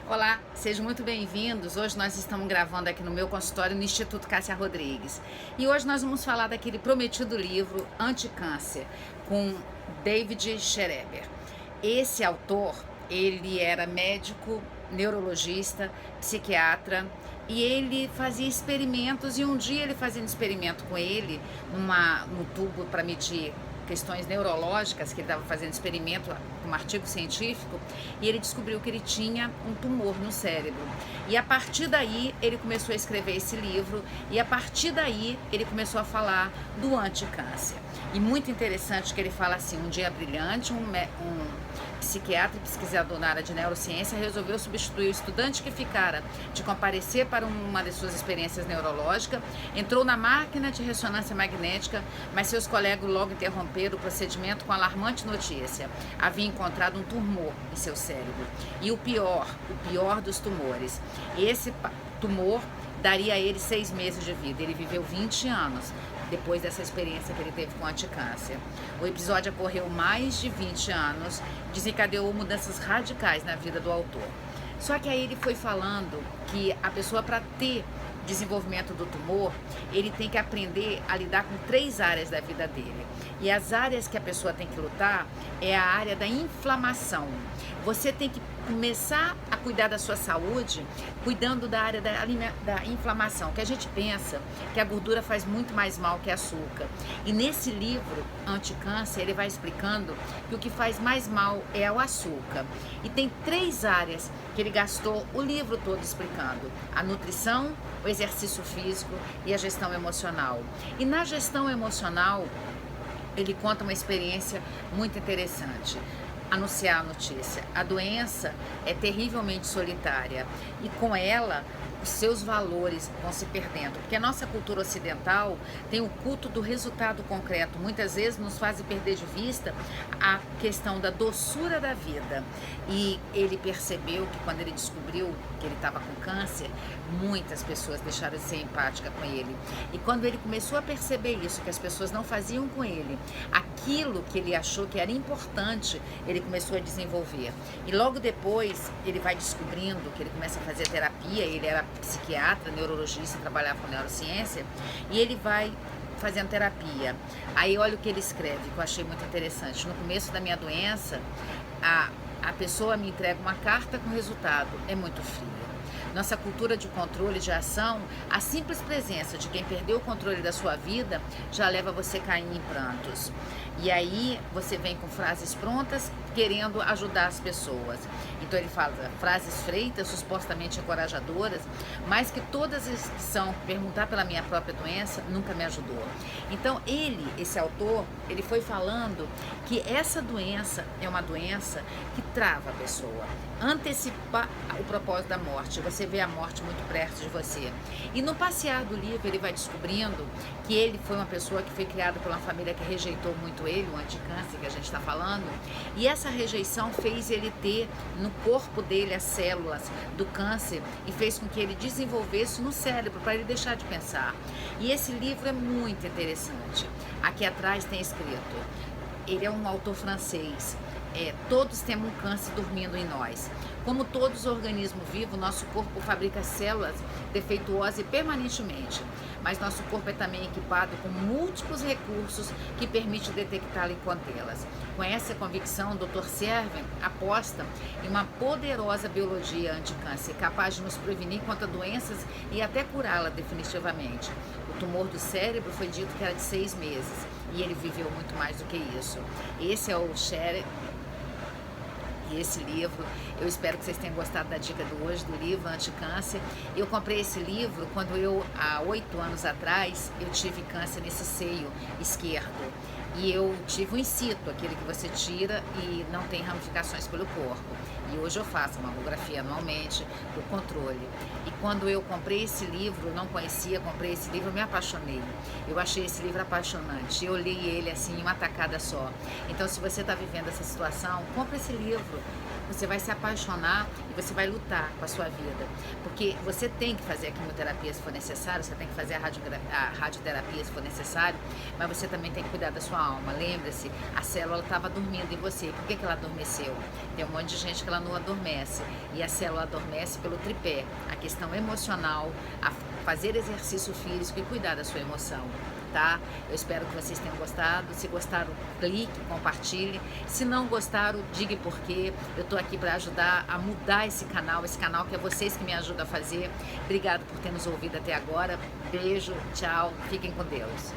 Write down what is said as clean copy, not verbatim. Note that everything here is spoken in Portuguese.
Olá, sejam muito bem-vindos. Hoje nós estamos gravando aqui no meu consultório no Instituto Cássia Rodrigues. E hoje nós vamos falar daquele prometido livro Anticâncer, com David Schereber. Esse autor, ele era médico, neurologista, psiquiatra, e ele fazia experimentos, e um dia ele fazia um experimento com ele, no tubo para medir questões neurológicas, que ele estava fazendo experimento com um artigo científico, e ele descobriu que ele tinha um tumor no cérebro. E a partir daí ele começou a escrever esse livro, e a partir daí ele começou a falar do anticâncer. E muito interessante que ele fala assim: um dia brilhante, um psiquiatra e pesquisador na área de neurociência resolveu substituir o estudante que ficara de comparecer para uma de suas experiências neurológicas, entrou na máquina de ressonância magnética, mas seus colegas logo interromperam o procedimento com a alarmante notícia: havia encontrado um tumor em seu cérebro. E o pior dos tumores, esse tumor daria a ele 6 meses de vida. Ele viveu 20 anos depois dessa experiência que ele teve com anticâncer. O episódio ocorreu mais de 20 anos, desencadeou mudanças radicais na vida do autor. Só que aí ele foi falando que a pessoa, para ter desenvolvimento do tumor, ele tem que aprender a lidar com 3 áreas da vida dele. E as áreas que a pessoa tem que lutar é a área da inflamação. Você tem que começar a cuidar da sua saúde cuidando da área da inflamação, que a gente pensa que a gordura faz muito mais mal que açúcar. E nesse livro, Anticâncer, ele vai explicando que o que faz mais mal é o açúcar. E tem 3 áreas que ele gastou o livro todo explicando: a nutrição, o exercício físico e a gestão emocional. E na gestão emocional, ele conta uma experiência muito interessante. Anunciar a notícia: a doença é terrivelmente solitária e com ela os seus valores vão se perdendo, porque a nossa cultura ocidental tem o culto do resultado concreto, muitas vezes nos faz perder de vista a questão da doçura da vida. E ele percebeu que quando ele descobriu que ele estava com câncer, muitas pessoas deixaram de ser empáticas com ele. E quando ele começou a perceber isso, que as pessoas não faziam com ele aquilo que ele achou que era importante, ele começou a desenvolver. E logo depois ele vai descobrindo que ele começa a fazer terapia. Ele era psiquiatra, neurologista, trabalhava com neurociência, e ele vai fazendo terapia. Aí olha o que ele escreve, que eu achei muito interessante: no começo da minha doença, a pessoa me entrega uma carta com resultado, é muito fria. Nossa cultura de controle de ação, a simples presença de quem perdeu o controle da sua vida já leva você a cair em prantos. E aí você vem com frases prontas, querendo ajudar as pessoas. Então ele fala frases feitas, supostamente encorajadoras, mas que todas as que são perguntar pela minha própria doença nunca me ajudou. Então esse autor, ele foi falando que essa doença é uma doença que trava a pessoa, antecipa o propósito da morte. Você vê a morte muito perto de você. E no passear do livro ele vai descobrindo que ele foi uma pessoa que foi criada por uma família que rejeitou muito ele, o anticâncer que a gente está falando, e essa rejeição fez ele ter no corpo dele as células do câncer e fez com que ele desenvolvesse no cérebro para ele deixar de pensar. E esse livro é muito interessante. Aqui atrás tem escrito, ele é um autor francês: todos temos um câncer dormindo em nós. Como todos os organismos vivos, nosso corpo fabrica células defeituosas permanentemente, mas nosso corpo é também equipado com múltiplos recursos que permitem detectá-las e contê-las. Com essa convicção, o Dr. Servin aposta em uma poderosa biologia anticâncer, capaz de nos prevenir contra doenças e até curá-la definitivamente. O tumor do cérebro foi dito que era de 6 meses, e ele viveu muito mais do que isso. Esse é o Schereber. E esse livro, eu espero que vocês tenham gostado da dica de hoje, do livro Anticâncer. Eu comprei esse livro quando há 8 anos atrás, eu tive câncer nesse seio esquerdo. E eu tive um incito, aquele que você tira e não tem ramificações pelo corpo. E hoje eu faço mamografia anualmente, do controle. E quando eu comprei esse livro, não conhecia, comprei esse livro, eu me apaixonei. Eu achei esse livro apaixonante. Eu li ele assim, em uma tacada só. Então, se você está vivendo essa situação, compre esse livro. você vai se apaixonar e você vai lutar com a sua vida. Porque você tem que fazer a quimioterapia se for necessário, você tem que fazer a radioterapia se for necessário, mas você também tem que cuidar da sua alma. Lembre-se, a célula estava dormindo em você. Por que ela adormeceu? Tem um monte de gente que ela não adormece. E a célula adormece pelo tripé. A questão emocional, a fazer exercício físico e cuidar da sua emoção. Tá? Eu espero que vocês tenham gostado. Se gostaram, clique, compartilhe. Se não gostaram, diga por quê. Eu tô aqui para ajudar a mudar esse canal que é vocês que me ajudam a fazer. Obrigado por ter nos ouvido até agora. Beijo, tchau, fiquem com Deus.